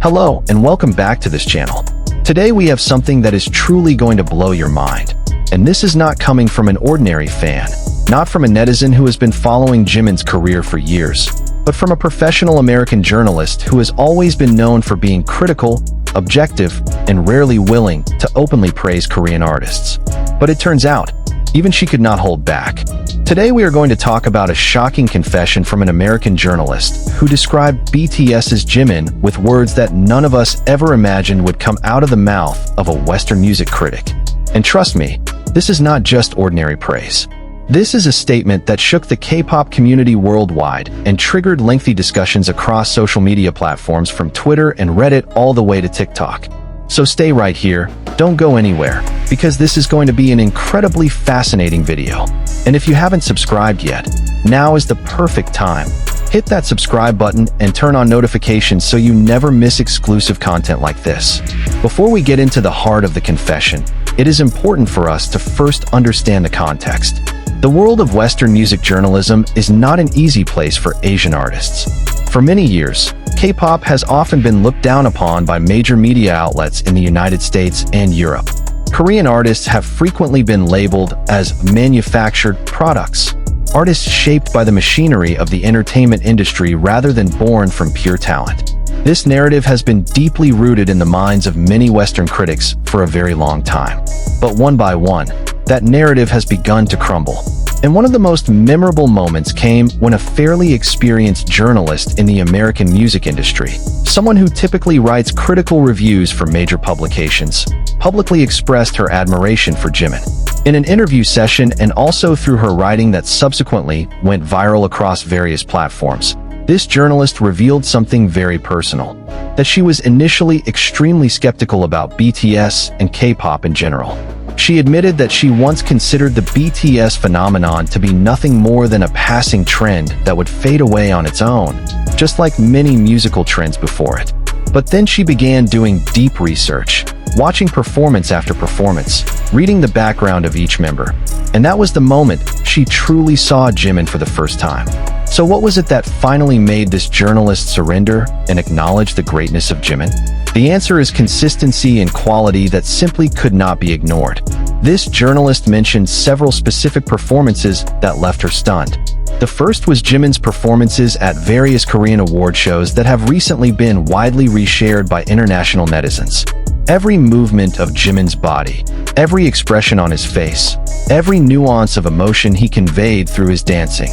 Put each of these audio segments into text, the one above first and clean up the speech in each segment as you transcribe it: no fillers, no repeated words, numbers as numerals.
Hello, and welcome back to this channel. Today we have something that is truly going to blow your mind. And this is not coming from an ordinary fan, not from a netizen who has been following Jimin's career for years, but from a professional American journalist who has always been known for being critical, objective, and rarely willing to openly praise Korean artists. But it turns out, even she could not hold back. Today we are going to talk about a shocking confession from an American journalist who described BTS's Jimin with words that none of us ever imagined would come out of the mouth of a Western music critic. And trust me, this is not just ordinary praise. This is a statement that shook the K-pop community worldwide and triggered lengthy discussions across social media platforms from Twitter and Reddit all the way to TikTok. So stay right here, don't go anywhere, because this is going to be an incredibly fascinating video. And if you haven't subscribed yet, now is the perfect time. Hit that subscribe button and turn on notifications so you never miss exclusive content like this. Before we get into the heart of the confession, it is important for us to first understand the context. The world of Western music journalism is not an easy place for Asian artists. For many years, K-pop has often been looked down upon by major media outlets in the United States and Europe. Korean artists have frequently been labeled as manufactured products, artists shaped by the machinery of the entertainment industry rather than born from pure talent. This narrative has been deeply rooted in the minds of many Western critics for a very long time. But one by one, that narrative has begun to crumble. And one of the most memorable moments came when a fairly experienced journalist in the American music industry, someone who typically writes critical reviews for major publications, publicly expressed her admiration for Jimin. In an interview session and also through her writing that subsequently went viral across various platforms, this journalist revealed something very personal, that she was initially extremely skeptical about BTS and K-pop in general. She admitted that she once considered the BTS phenomenon to be nothing more than a passing trend that would fade away on its own, just like many musical trends before it. But then she began doing deep research, watching performance after performance, reading the background of each member. And that was the moment she truly saw Jimin for the first time. So what was it that finally made this journalist surrender and acknowledge the greatness of Jimin? The answer is consistency and quality that simply could not be ignored. This journalist mentioned several specific performances that left her stunned. The first was Jimin's performances at various Korean award shows that have recently been widely reshared by international netizens. Every movement of Jimin's body, every expression on his face, every nuance of emotion he conveyed through his dancing,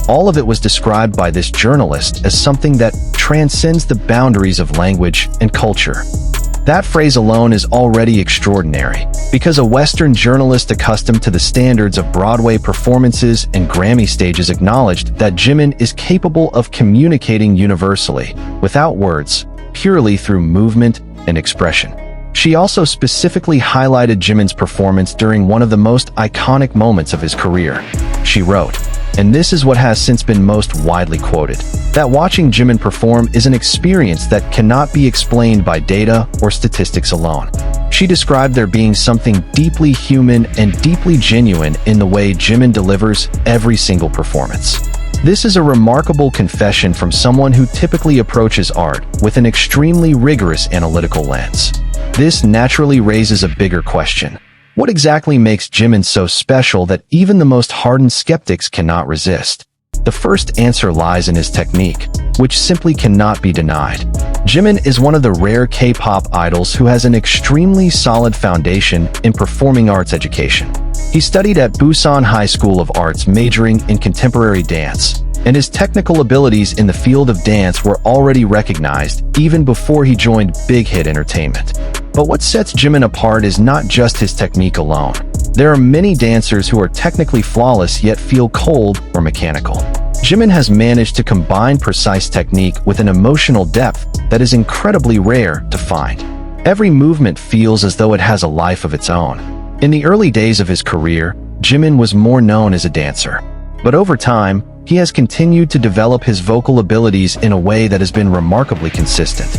all of it was described by this journalist as something that transcends the boundaries of language and culture. That phrase alone is already extraordinary, because a Western journalist accustomed to the standards of Broadway performances and Grammy stages acknowledged that Jimin is capable of communicating universally, without words, purely through movement and expression. She also specifically highlighted Jimin's performance during one of the most iconic moments of his career. She wrote, and this is what has since been most widely quoted, that watching Jimin perform is an experience that cannot be explained by data or statistics alone. She described there being something deeply human and deeply genuine in the way Jimin delivers every single performance. This is a remarkable confession from someone who typically approaches art with an extremely rigorous analytical lens. This naturally raises a bigger question. What exactly makes Jimin so special that even the most hardened skeptics cannot resist? The first answer lies in his technique, which simply cannot be denied. Jimin is one of the rare K-pop idols who has an extremely solid foundation in performing arts education. He studied at Busan High School of Arts majoring in contemporary dance, and his technical abilities in the field of dance were already recognized even before he joined Big Hit Entertainment. But what sets Jimin apart is not just his technique alone. There are many dancers who are technically flawless yet feel cold or mechanical. Jimin has managed to combine precise technique with an emotional depth that is incredibly rare to find. Every movement feels as though it has a life of its own. In the early days of his career, Jimin was more known as a dancer. But over time, he has continued to develop his vocal abilities in a way that has been remarkably consistent.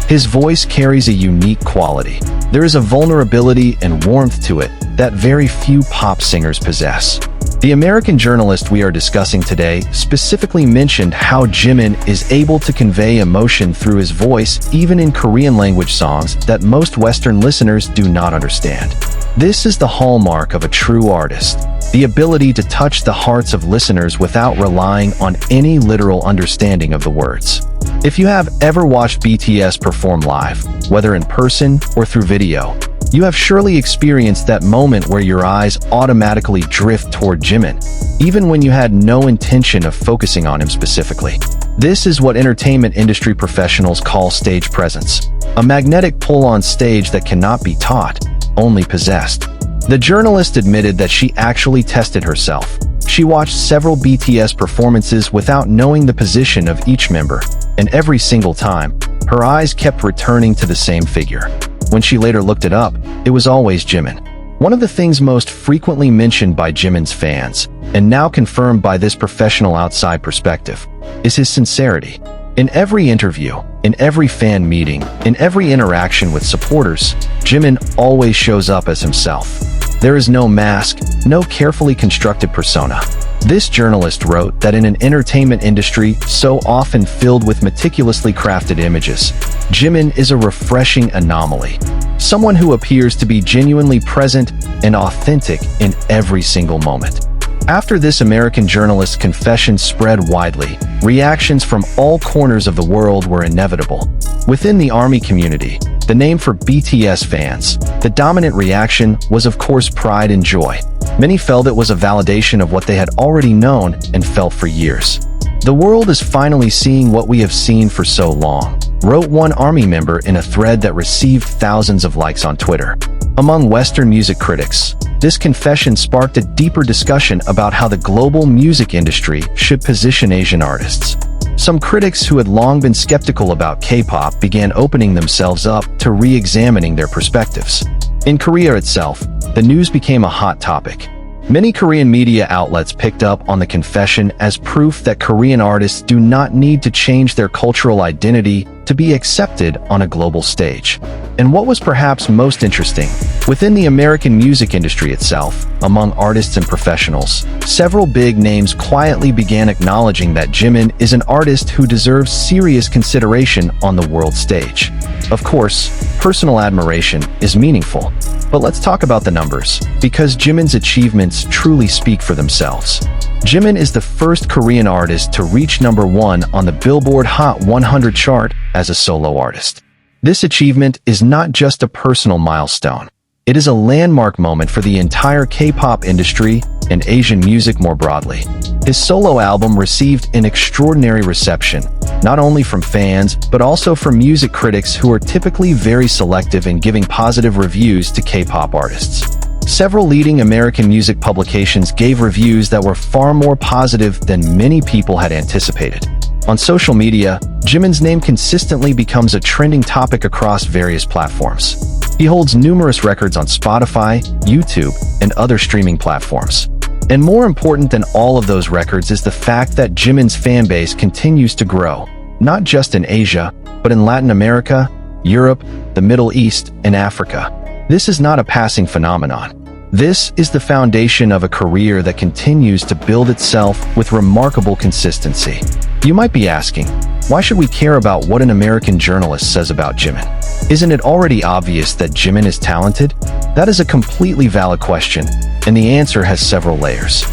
His voice carries a unique quality. There is a vulnerability and warmth to it that very few pop singers possess. The American journalist we are discussing today specifically mentioned how Jimin is able to convey emotion through his voice even in Korean language songs that most Western listeners do not understand. This is the hallmark of a true artist, the ability to touch the hearts of listeners without relying on any literal understanding of the words. If you have ever watched BTS perform live, whether in person or through video, you have surely experienced that moment where your eyes automatically drift toward Jimin, even when you had no intention of focusing on him specifically. This is what entertainment industry professionals call stage presence, a magnetic pull on stage that cannot be taught, only possessed. The journalist admitted that she actually tested herself. She watched several BTS performances without knowing the position of each member, and every single time, her eyes kept returning to the same figure. When she later looked it up, it was always Jimin. One of the things most frequently mentioned by Jimin's fans, and now confirmed by this professional outside perspective, is his sincerity. In every interview, in every fan meeting, in every interaction with supporters, Jimin always shows up as himself. There is no mask, no carefully constructed persona. This journalist wrote that in an entertainment industry so often filled with meticulously crafted images, Jimin is a refreshing anomaly, someone who appears to be genuinely present and authentic in every single moment. After this American journalist's confession spread widely, reactions from all corners of the world were inevitable. Within the ARMY community, the name for BTS fans, the dominant reaction was of course pride and joy. Many felt it was a validation of what they had already known and felt for years. The world is finally seeing what we have seen for so long, wrote one ARMY member in a thread that received thousands of likes on Twitter. Among Western music critics, this confession sparked a deeper discussion about how the global music industry should position Asian artists. Some critics who had long been skeptical about K-pop began opening themselves up to re-examining their perspectives. In Korea itself, the news became a hot topic. Many Korean media outlets picked up on the confession as proof that Korean artists do not need to change their cultural identity to be accepted on a global stage. And what was perhaps most interesting, within the American music industry itself, among artists and professionals, several big names quietly began acknowledging that Jimin is an artist who deserves serious consideration on the world stage. Of course, personal admiration is meaningful, but let's talk about the numbers, because Jimin's achievements truly speak for themselves. Jimin is the first Korean artist to reach #1 on the Billboard Hot 100 chart as a solo artist. This achievement is not just a personal milestone. It is a landmark moment for the entire K-pop industry and Asian music more broadly. His solo album received an extraordinary reception, not only from fans, but also from music critics who are typically very selective in giving positive reviews to K-pop artists. Several leading American music publications gave reviews that were far more positive than many people had anticipated. On social media, Jimin's name consistently becomes a trending topic across various platforms. He holds numerous records on Spotify, YouTube, and other streaming platforms. And more important than all of those records is the fact that Jimin's fanbase continues to grow, not just in Asia, but in Latin America, Europe, the Middle East, and Africa. This is not a passing phenomenon. This is the foundation of a career that continues to build itself with remarkable consistency. You might be asking, why should we care about what an American journalist says about Jimin? Isn't it already obvious that Jimin is talented? That is a completely valid question, and the answer has several layers.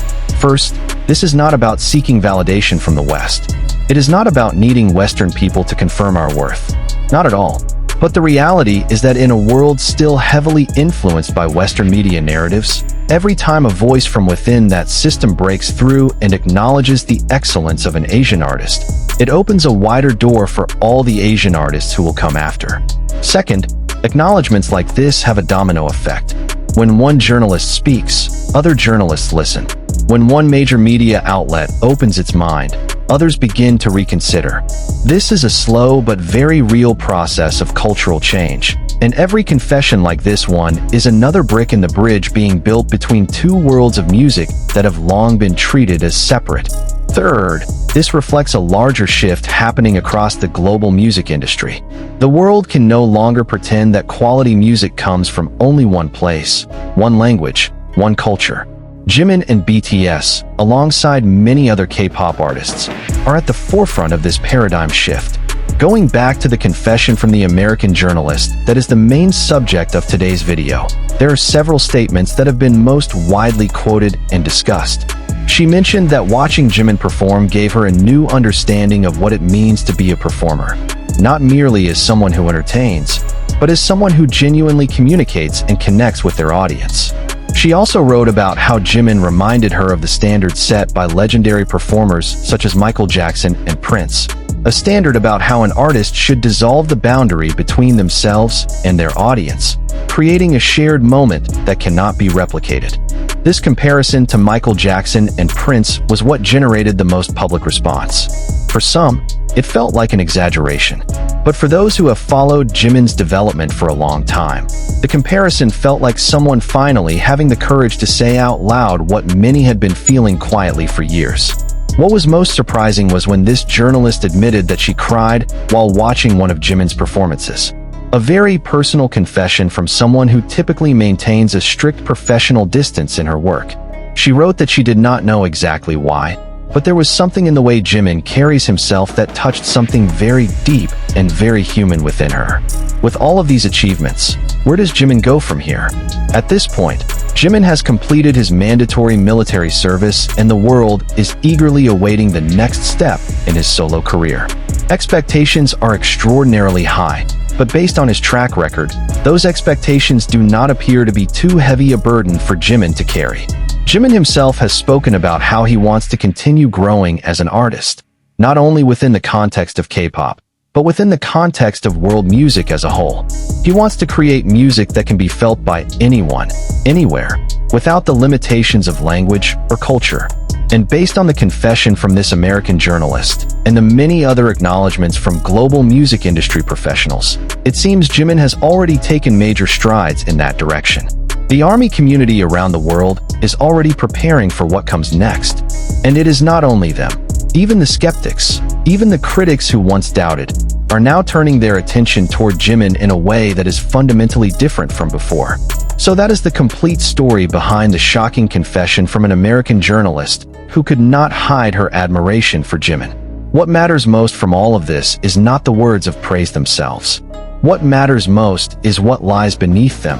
First, this is not about seeking validation from the West. It is not about needing Western people to confirm our worth. Not at all. But the reality is that in a world still heavily influenced by Western media narratives, every time a voice from within that system breaks through and acknowledges the excellence of an Asian artist, it opens a wider door for all the Asian artists who will come after. Second, acknowledgements like this have a domino effect. When one journalist speaks, other journalists listen. When one major media outlet opens its mind, others begin to reconsider. This is a slow but very real process of cultural change, and every confession like this one is another brick in the bridge being built between two worlds of music that have long been treated as separate. Third, this reflects a larger shift happening across the global music industry. The world can no longer pretend that quality music comes from only one place, one language, one culture. Jimin and BTS, alongside many other K-pop artists, are at the forefront of this paradigm shift. Going back to the confession from the American journalist that is the main subject of today's video, there are several statements that have been most widely quoted and discussed. She mentioned that watching Jimin perform gave her a new understanding of what it means to be a performer, not merely as someone who entertains, but as someone who genuinely communicates and connects with their audience. She also wrote about how Jimin reminded her of the standards set by legendary performers such as Michael Jackson and Prince, a standard about how an artist should dissolve the boundary between themselves and their audience, creating a shared moment that cannot be replicated. This comparison to Michael Jackson and Prince was what generated the most public response. For some, it felt like an exaggeration, but for those who have followed Jimin's development for a long time, the comparison felt like someone finally having the courage to say out loud what many had been feeling quietly for years. What was most surprising was when this journalist admitted that she cried while watching one of Jimin's performances. A very personal confession from someone who typically maintains a strict professional distance in her work. She wrote that she did not know exactly why, but there was something in the way Jimin carries himself that touched something very deep and very human within her. With all of these achievements, where does Jimin go from here? At this point, Jimin has completed his mandatory military service and the world is eagerly awaiting the next step in his solo career. Expectations are extraordinarily high, but based on his track record, those expectations do not appear to be too heavy a burden for Jimin to carry. Jimin himself has spoken about how he wants to continue growing as an artist, not only within the context of K-pop, but within the context of world music as a whole. He wants to create music that can be felt by anyone, anywhere, without the limitations of language or culture. And based on the confession from this American journalist, and the many other acknowledgments from global music industry professionals, it seems Jimin has already taken major strides in that direction. The ARMY community around the world is already preparing for what comes next. And it is not only them. Even the skeptics, even the critics who once doubted, are now turning their attention toward Jimin in a way that is fundamentally different from before. So that is the complete story behind the shocking confession from an American journalist who could not hide her admiration for Jimin. What matters most from all of this is not the words of praise themselves. What matters most is what lies beneath them.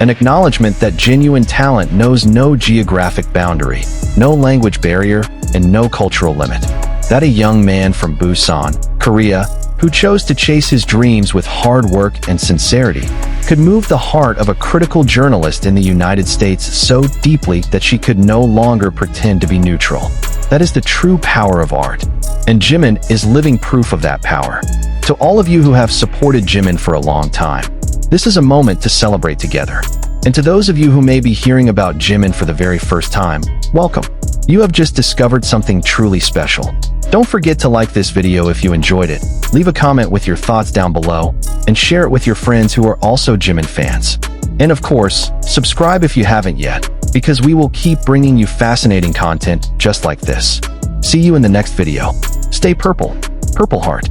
An acknowledgement that genuine talent knows no geographic boundary, no language barrier, and no cultural limit. That a young man from Busan, Korea, who chose to chase his dreams with hard work and sincerity, could move the heart of a critical journalist in the United States so deeply that she could no longer pretend to be neutral. That is the true power of art. And Jimin is living proof of that power. To all of you who have supported Jimin for a long time, this is a moment to celebrate together. And to those of you who may be hearing about Jimin for the very first time, welcome. You have just discovered something truly special. Don't forget to like this video if you enjoyed it, leave a comment with your thoughts down below, and share it with your friends who are also Jimin fans. And of course, subscribe if you haven't yet, because we will keep bringing you fascinating content just like this. See you in the next video. Stay purple, Purple Heart.